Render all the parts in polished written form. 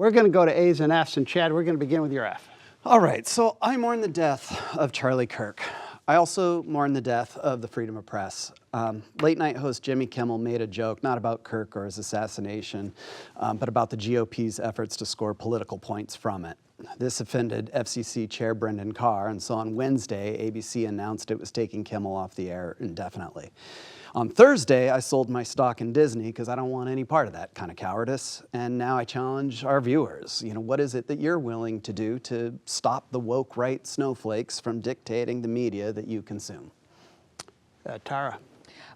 We're going to go to A's and F's, and Chad, we're going to begin with your F. All right, so I mourn the death of Charlie Kirk. I also mourn the death of the freedom of press. Late night host Jimmy Kimmel made a joke, not about Kirk or his assassination, but about the GOP's efforts to score political points from it. This offended FCC Chair Brendan Carr, and so on Wednesday, ABC announced it was taking Kimmel off the air indefinitely. On Thursday, I sold my stock in Disney because I don't want any part of that kind of cowardice, and now I challenge our viewers. What is it that you're willing to do to stop the woke right snowflakes from dictating the media that you consume? Tara.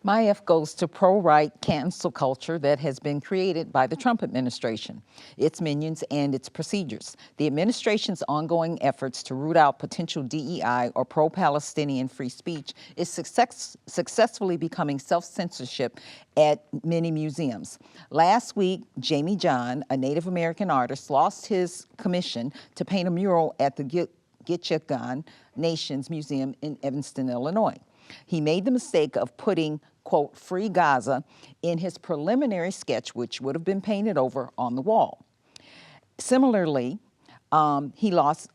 My F goes to pro-right cancel culture that has been created by the Trump administration, its minions, and its procedures. The administration's ongoing efforts to root out potential DEI or pro-Palestinian free speech is successfully becoming self-censorship at many museums. Last week, Jamie John, a Native American artist, lost his commission to paint a mural at the Gitchaghan Nations Museum in Evanston, Illinois. He made the mistake of putting, quote, "Free Gaza" in his preliminary sketch, which would have been painted over on the wall. Similarly, he lost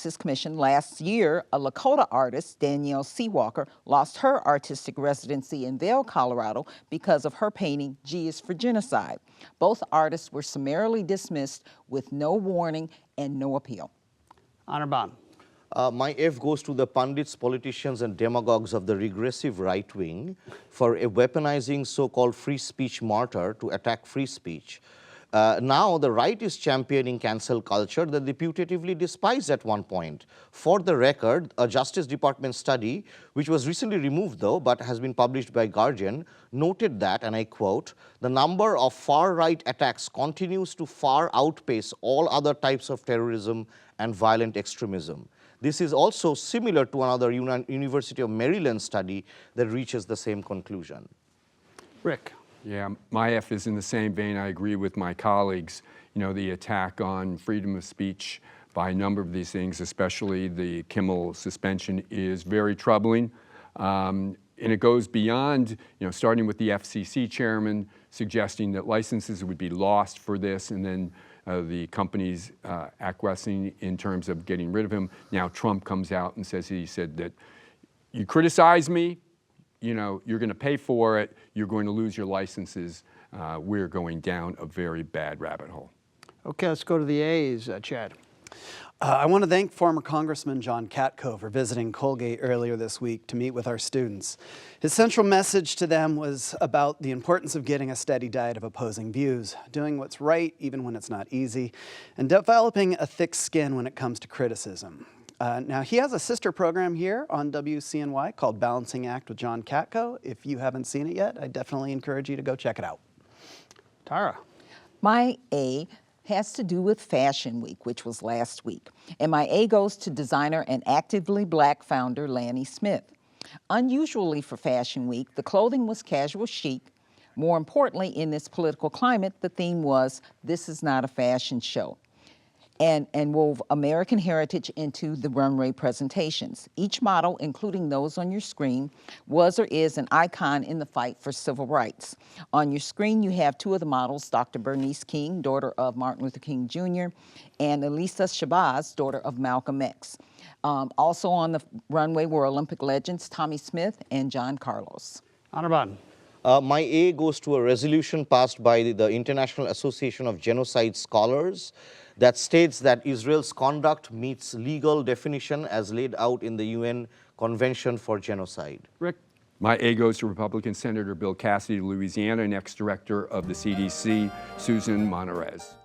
his commission. Last year, a Lakota artist, Danielle Seawalker, lost her artistic residency in Vail, Colorado, because of her painting, "G is for Genocide." Both artists were summarily dismissed with no warning and no appeal. Anirban. My F goes to the pundits, politicians, and demagogues of the regressive right wing for weaponizing so-called free speech martyr to attack free speech. Now the right is championing cancel culture that they putatively despised at one point. For the record, a Justice Department study, which was recently removed though, but has been published by Guardian, noted that, and I quote, "The number of far-right attacks continues to far outpace all other types of terrorism and violent extremism." This is also similar to another University of Maryland study that reaches the same conclusion. Rick. Yeah, my F is in the same vein. I agree with my colleagues. The attack on freedom of speech by a number of these things, especially the Kimmel suspension, is very troubling. And it goes beyond, starting with the FCC chairman suggesting that licenses would be lost for this, and then the companies acquiescing in terms of getting rid of him. Now Trump comes out and he said that you criticize me, you're going to pay for it, you're going to lose your licenses. We're going down a very bad rabbit hole. Okay, let's go to the A's. Chad. I want to thank former Congressman John Katko for visiting Colgate earlier this week to meet with our students. His central message to them was about the importance of getting a steady diet of opposing views, doing what's right even when it's not easy, and developing a thick skin when it comes to criticism. Now, he has a sister program here on WCNY called Balancing Act with John Katko. If you haven't seen it yet, I definitely encourage you to go check it out. Tara. My A has to do with Fashion Week, which was last week. And my A goes to designer and actively Black founder Lanny Smith. Unusually for Fashion Week, the clothing was casual chic. More importantly, in this political climate, the theme was, "This is not a fashion show," and wove American heritage into the runway presentations. Each model, including those on your screen, was or is an icon in the fight for civil rights. On your screen, you have two of the models, Dr. Bernice King, daughter of Martin Luther King Jr., and Elisa Shabazz, daughter of Malcolm X. Also on the runway were Olympic legends Tommy Smith and John Carlos. Anirban. My A goes to a resolution passed by the International Association of Genocide Scholars that states that Israel's conduct meets legal definition as laid out in the UN Convention for Genocide. Rick. My A goes to Republican Senator Bill Cassidy of Louisiana and ex-director of the CDC, Susan Monterez.